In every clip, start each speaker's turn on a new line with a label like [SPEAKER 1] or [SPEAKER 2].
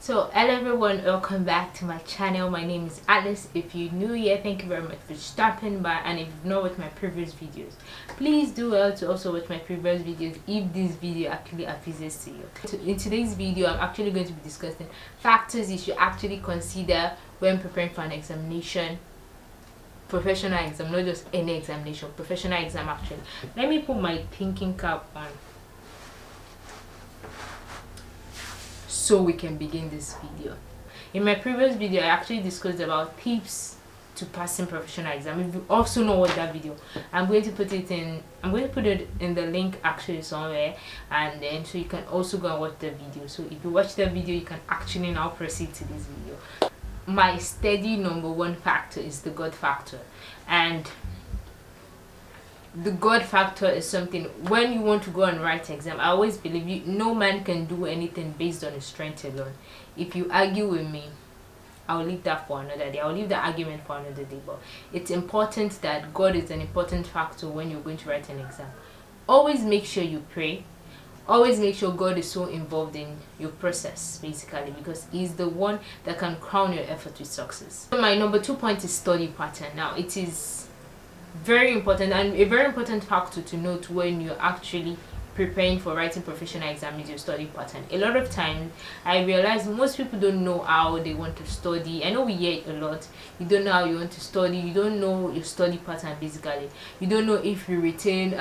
[SPEAKER 1] So hello everyone, welcome back to my channel. My name is Alice. If you're new here, thank you very much for stopping by, and if you've not watched my previous videos, please do well to also watch my previous videos if this video actually appeases to you. In today's video, I'm actually going to be discussing factors you should actually consider when preparing for an examination, professional exam, not just any examination, professional exam actually. Let me put my thinking cap on so we can begin this video. In my previous video, I actually discussed about tips to passing professional exam. If you also know what that video, I'm going to put it in the link actually somewhere, and then so you can also go and watch the video. So if you watch the video, you can actually now proceed to this video. My steady number one factor is the God factor, and the God factor is something when you want to go and write exam. I always believe no man can do anything based on his strength alone. If you argue with me, I'll leave that for another day. I'll leave the argument for another day. But it's important that God is an important factor when you're going to write an exam. Always make sure you pray. Always make sure God is so involved in your process, basically, because He's the one that can crown your effort with success. So my number 2 point is study pattern. Now, it is very important and a very important factor to note when you're actually preparing for writing professional exam is your study pattern. A lot of times I realize most people don't know how they want to study. I know we hear it a lot. You don't know how you want to study, you don't know your study pattern. Basically, you don't know if you retain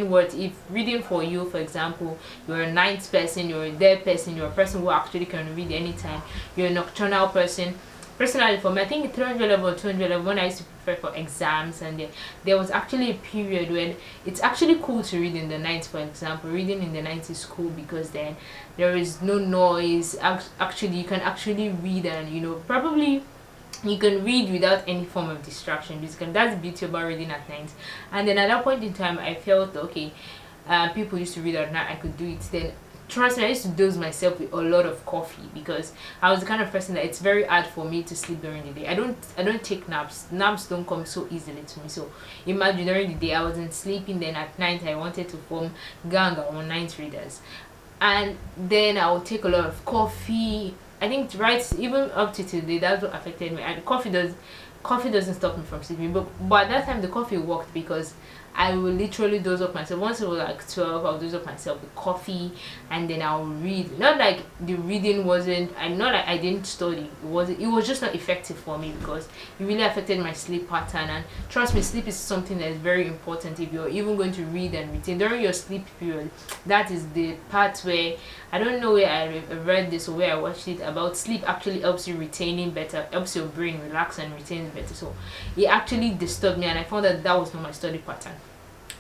[SPEAKER 1] what, if reading for you, for example, you're a night person, you're a day person, you're a person who actually can read anytime, you're a nocturnal person. Personally, for me, I think 300 level, 200 level, when I used to prepare for exams, and there was actually a period when it's actually cool to read in the night. For example, reading in the night is cool because then there is no noise. Actually, you can actually read, and probably you can read without any form of distraction. Because that's the beauty about reading at night. And then at that point in time, I felt okay. People used to read at night. I could do it then. Trust me, I used to dose myself with a lot of coffee because I was the kind of person that it's very hard for me to sleep during the day. I don't take naps. Naps don't come so easily to me. So imagine during the day I wasn't sleeping, then at night I wanted to form gang on night readers, and then I would take a lot of coffee. I think right even up to today that's what affected me. And coffee doesn't stop me from sleeping, but at that time the coffee worked because I will literally doze up myself. Once it was like 12, I'll doze up myself with coffee, and then I'll read. Not like the reading wasn't, not like I didn't study. It was just not effective for me because it really affected my sleep pattern. And trust me, sleep is something that is very important if you're even going to read and retain during your sleep period. That is the part where I don't know where I read this or where I watched it about sleep actually helps you retaining better, helps your brain relax and retain better. So it actually disturbed me, and I found that was not my study pattern.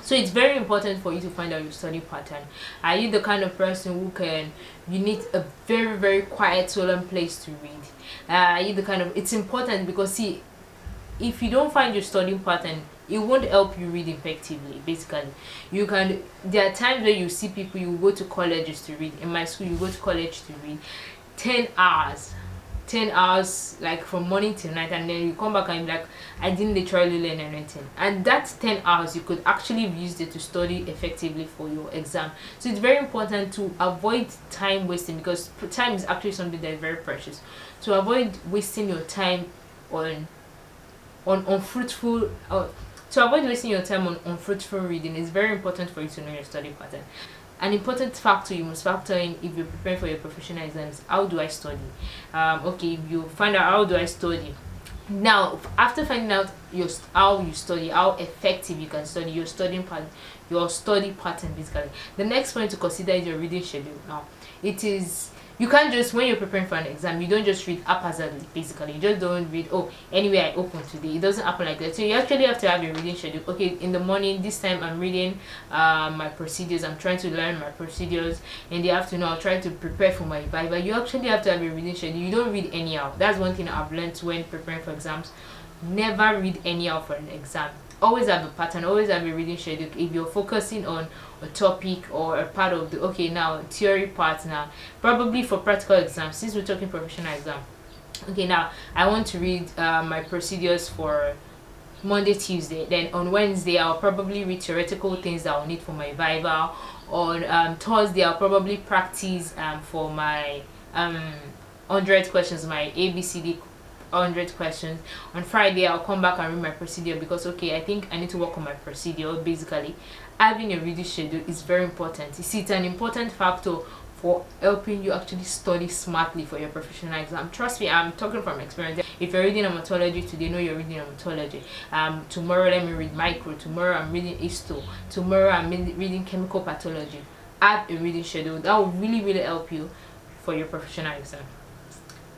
[SPEAKER 1] So it's very important for you to find out your study pattern. Are you the kind of person you need a very, very quiet, solemn place to read? Are you the kind of, it's important because see, if you don't find your study pattern, it won't help you read effectively. Basically, there are times where you see people, you go to colleges to read. In my school, you go to college to read 10 hours like from morning till night, and then you come back and you're like, I didn't literally learn anything. And that 10 hours you could actually use it to study effectively for your exam. So it's very important to avoid time wasting, because time is actually something that is very precious. To avoid wasting your time on unfruitful reading, it's very important for you to know your study pattern. An important factor you must factor in if you're preparing for your professional exams: how do I study? Okay, if you find out how do I study, now after finding out how you study, how effective you can study, your study pattern basically, the next point to consider is your reading schedule. Now you can't just, when you're preparing for an exam, you don't just read haphazardly. Basically, you just don't read, oh, anyway I open today. It doesn't happen like that. So you actually have to have your reading schedule. Okay, in the morning this time I'm reading my procedures, I'm trying to learn my procedures. In the afternoon I'll try to prepare for my viva. You actually have to have your reading schedule. You don't read anyhow. That's one thing I've learned when preparing for exams. Never read anyhow for an exam. Always have a pattern, always have a reading schedule. If you're focusing on a topic or a part of the theory part, now probably for practical exams, since we're talking professional exam, now I want to read my procedures for Monday, Tuesday. Then on Wednesday I'll probably read theoretical things that I'll need for my viva. On Thursday I'll probably practice for my um 100 questions, my ABCD 100 questions. On Friday I'll come back and read my procedure, because okay, I think I need to work on my procedure. Basically, having a reading schedule is very important. You see, it's an important factor for helping you actually study smartly for your professional exam. Trust me, I'm talking from experience. If you're reading hematology today, know you're reading hematology. Tomorrow let me read micro. Tomorrow I'm reading histo. Tomorrow I'm reading chemical pathology. Add a reading schedule. That will really help you for your professional exam.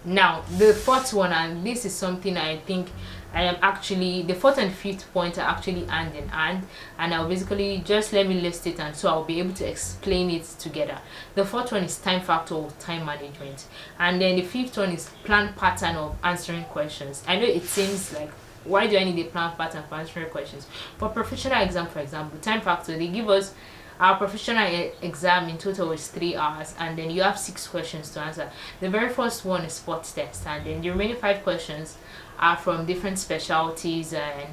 [SPEAKER 1] Now the fourth one, and this is something I think I am actually, the fourth and fifth point are actually hand in hand, and I'll basically just let me list it, and so I'll be able to explain it together. The fourth one is time factor or time management, and then the fifth one is plan pattern of answering questions. I know it seems like, why do I need a plan pattern for answering questions? For professional exam, for example, time factor, they give us our professional exam in total is 3 hours, and then you have 6 questions to answer. The very first one is sports test, and then the remaining 5 questions are from different specialties, and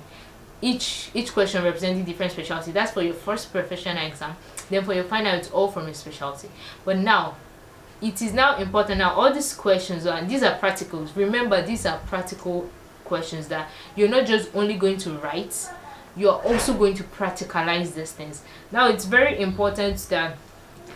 [SPEAKER 1] each question representing different specialty. That's for your first professional exam. Then for your final, it's all from a specialty. But now it is now important, now all these questions and these are practicals. Remember, these are practical questions that you're not just only going to write, you're also going to practicalize these things. Now it's very important that,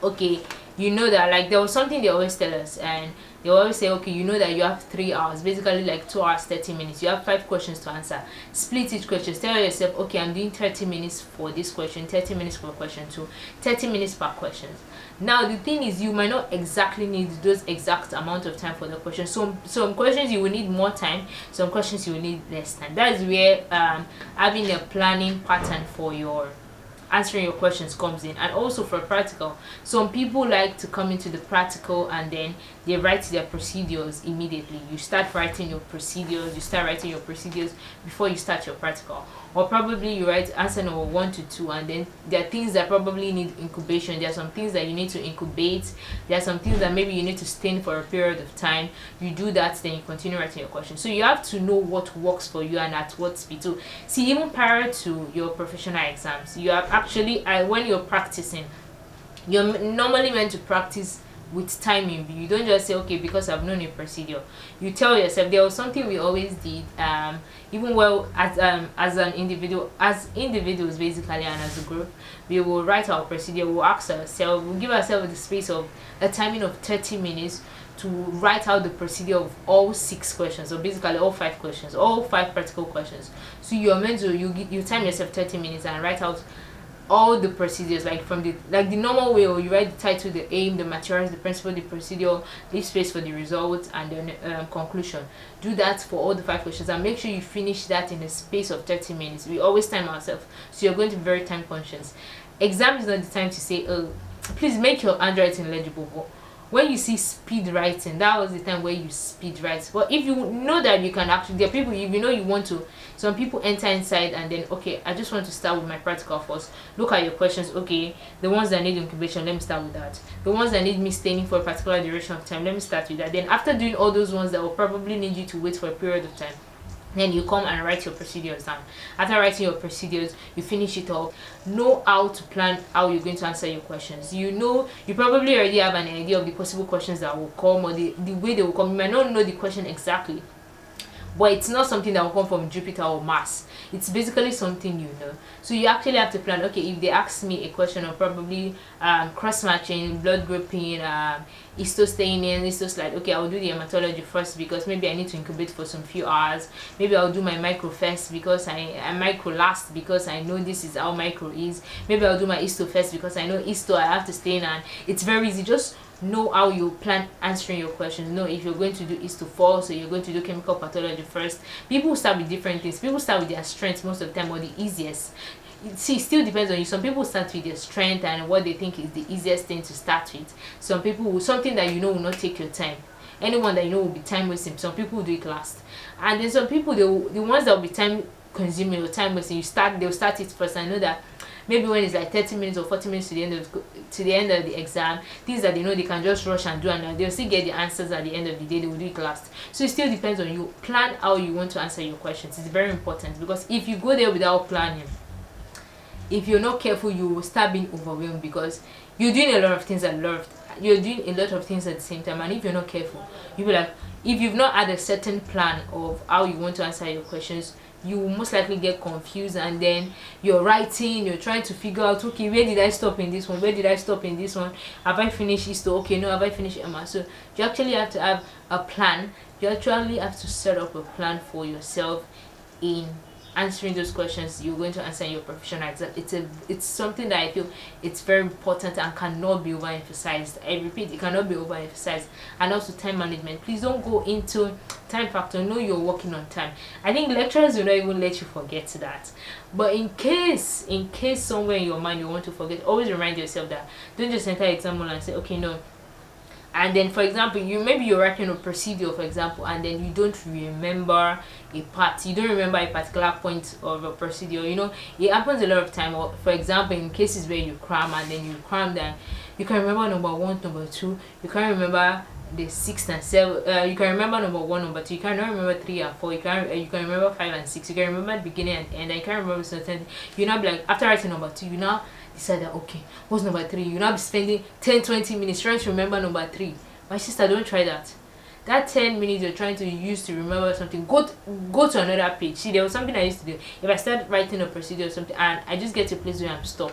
[SPEAKER 1] okay, you know that, like, there was something they always tell us, and they always say, okay, you know that you have 3 hours, basically like 2 hours 30 minutes, you have 5 questions to answer. Split each question. Tell yourself, okay, I'm doing 30 minutes for this question, 30 minutes for question 2, 30 minutes per question. Now the thing is, you might not exactly need those exact amount of time for the question. Some questions you will need more time, some questions you will need less time. That is where having a planning pattern for your answering your questions comes in. And also for practical, some people like to come into the practical and then they write their procedures immediately. You start writing your procedures before you start your practical. Or probably you write answer number 1 to 2, and then there are things that probably need incubation. There are some things that you need to incubate. There are some things that maybe you need to stain for a period of time. You do that, then you continue writing your question. So you have to know what works for you and at what speed. So see, even prior to your professional exams, you have actually, when you're practicing, you're normally meant to practice with time in view. You don't just say, okay, because I've known a procedure. You tell yourself. There was something we always did, even well as individuals basically, and as a group, we will write our procedure. We'll ask ourselves, we'll give ourselves the space of a timing of 30 minutes to write out the procedure of all 6 questions, or basically all 5 questions, all 5 practical questions. So you're meant to, you time yourself 30 minutes and write out all the procedures, like from the normal way, or you write the title, the aim, the materials, the principle, the procedure, leave space for the result, and then conclusion. Do that for all the 5 questions, and make sure you finish that in a space of 30 minutes. We always time ourselves, so you're going to be very time conscious. Exam is not the time to say, oh, please make your handwriting legible. But when you see speed writing, that was the time where you speed write. But if you know that you can actually, there are people, if you know you want to, some people enter inside and then, okay, I just want to start with my practical first. Look at your questions. Okay, the ones that need incubation, let me start with that. The ones that need me staining for a particular duration of time, let me start with that. Then after doing all those ones that will probably need you to wait for a period of time, then you come and write your procedures down. After writing your procedures, you finish it up. Know how to plan how you're going to answer your questions. You know, you probably already have an idea of the possible questions that will come, or the way they will come. You might not know the question exactly, but it's not something that will come from Jupiter or Mars. It's basically something you know. So you actually have to plan, okay, if they ask me a question on probably cross-matching, blood grouping, histostaining, histoslide, okay, I'll do the hematology first because maybe I need to incubate for some few hours. Maybe I'll do my micro first because I micro last because I know this is how micro is. Maybe I'll do my histo first because I know histo I have to stain, and it's very easy. Just know how you plan answering your questions. Know if you're going to do histo first, or you're going to do chemical pathology first. People start with different things. People start with their strengths most of the time, or the easiest. See, it still depends on you. Some people start with their strength and what they think is the easiest thing to start with. Some people will, something that you know will not take your time. Anyone that you know will be time wasting. Some people will do it last, and then some people, the ones that will be time consuming or time wasting, they'll start it first. I know that maybe when it's like 30 minutes or 40 minutes to the end of the exam, things that they know they can just rush and do, and they'll still get the answers at the end of the day. They will do it last. So it still depends on you. Plan how you want to answer your questions. It's very important, because if you go there without planning, if you're not careful, you will start being overwhelmed, because you're doing a lot of things at you're doing a lot of things at the same time, and if you're not careful, you'll be like, if you've not had a certain plan of how you want to answer your questions, you will most likely get confused, and then you're writing, you're trying to figure out, okay, where did I stop in this one, where did I stop in this one, have I finished histo, okay, no, have I finished Emma? So you actually have to have a plan. You actually have to set up a plan for yourself in answering those questions you're going to answer in your professional exam. It's something that I feel it's very important and cannot be overemphasized. I repeat, it cannot be overemphasized. And also time management. Please don't go into time factor. Know you're working on time. I think lecturers will not even let you forget that. But in case somewhere in your mind you want to forget, always remind yourself that. Don't just enter exam hall and say, okay, no. And then, for example, you're writing a procedure, for example, and then you don't remember a part, you don't remember a particular point of a procedure. It happens a lot of time. Or for example, in cases where you cram and then you cram that, you can remember number 1, number 2, you can't remember the 6 and 7. You can remember number 1, number 2, you cannot remember 3 and 4, you can remember 5 and 6, you can remember the beginning and end, and you can't remember certain. You now be like, after writing number 2, you now decide that, okay, what's number 3? You now be spending 10-20 minutes trying to remember number 3. My sister, don't try that. That 10 minutes you're trying to use to remember something, go to another page. See, there was something I used to do. If I start writing a procedure or something and I just get to a place where I'm stuck,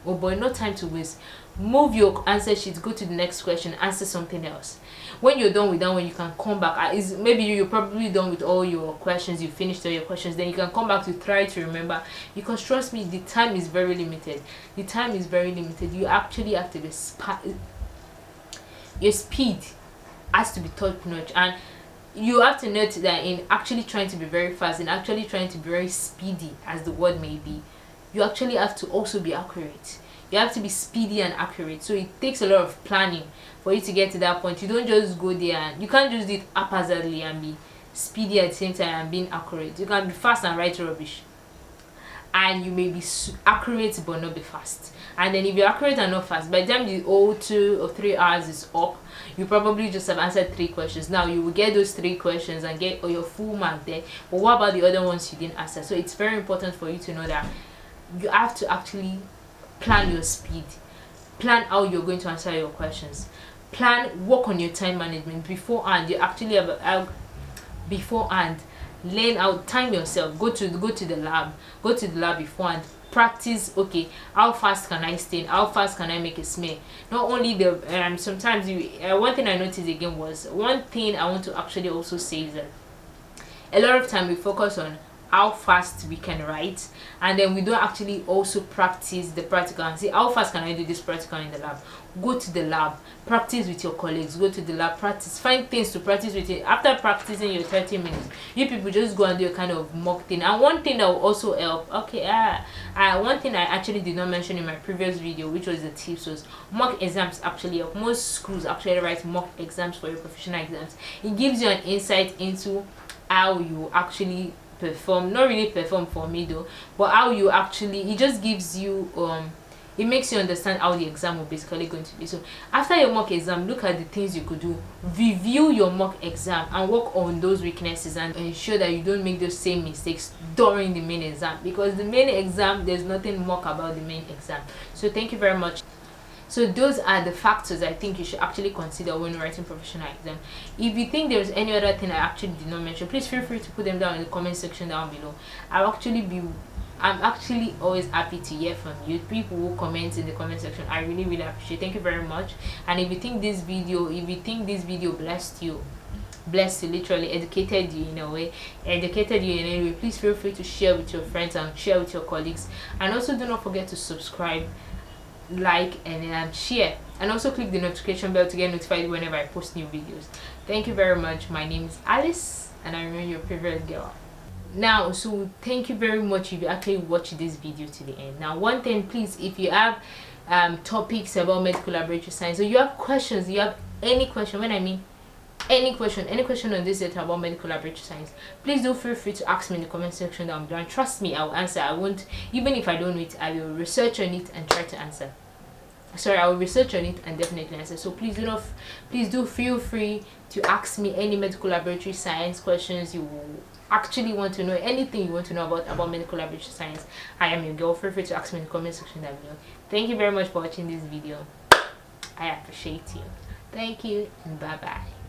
[SPEAKER 1] oh boy, no time to waste. Move your answer sheet, go to the next question, answer something else. When you're done with that one, you can come back. Maybe you're probably done with all your questions, you finished all your questions, then you can come back to try to remember, because trust me, the time is very limited. You actually have to be your speed has to be top notch, and you have to note that in actually trying to be very fast, in actually trying to be very speedy, as the word may be, you actually have to also be accurate. You have to be speedy and accurate. So it takes a lot of planning for you to get to that point. You don't just go there, and you can't just do it haphazardly and be speedy at the same time and being accurate. You can be fast and write rubbish, and you may be accurate but not be fast. And then if you're accurate and not fast, by the time the whole 2 or 3 hours is up, you probably just have answered 3 questions. Now you will get those 3 questions and get your full mark there, but what about the other ones you didn't answer? So it's very important for you to know that you have to actually plan your speed, plan how you're going to answer your questions, work on your time management beforehand. You actually have beforehand, learn how to time yourself. Go to the lab beforehand, practice. Okay, how fast can I stain, how fast can I make a smear? Not only the sometimes one thing I noticed again was, one thing I want to actually also say is that a lot of time we focus on how fast we can write, and then we don't actually also practice the practical and see how fast can I do this practical in the lab. Go to the lab, practice with your colleagues, go to the lab, practice, find things to practice with it. After practicing your 30 minutes, you people just go and do a kind of mock thing. And one thing that will also help, okay, one thing I actually did not mention in my previous video, which was the tips, was mock exams actually help. Most schools actually write mock exams for your professional exams. It gives you an insight into how you actually perform. Not really perform for me though, but how you actually, it just gives you it makes you understand how the exam will basically going to be. So after your mock exam, look at the things you could do, review your mock exam and work on those weaknesses, and ensure that you don't make those same mistakes during the main exam, because the main exam, there's nothing mock about the main exam. So thank you very much. So those are the factors I think you should actually consider when writing professional exam. If you think there's any other thing I actually did not mention, please feel free to put them down in the comment section down below. I'm actually always happy to hear from you, people who comment in the comment section. I really appreciate. Thank you very much. And if you think this video blessed you, literally educated you in a way, please feel free to share with your friends and share with your colleagues. And also do not forget to subscribe, like, and share, and also click the notification bell to get notified whenever I post new videos. Thank you very much. My name is Alice, and I remain your favorite girl. Now, so thank you very much if you actually watch this video to the end. Now, one thing, please, if you have topics about medical laboratory science, or you have questions, you have any question, when I mean any question on this data about medical laboratory science, please do feel free to ask me in the comment section down below, and trust me, I will answer. I won't, even if I don't know it, I will research on it and try to answer. I will research on it and definitely answer. So please do feel free to ask me any medical laboratory science questions you actually want to know, anything you want to know about medical laboratory science. I am your girl. Feel free to ask me in the comment section down below. Thank you very much for watching this video. I appreciate you. Thank you and bye bye.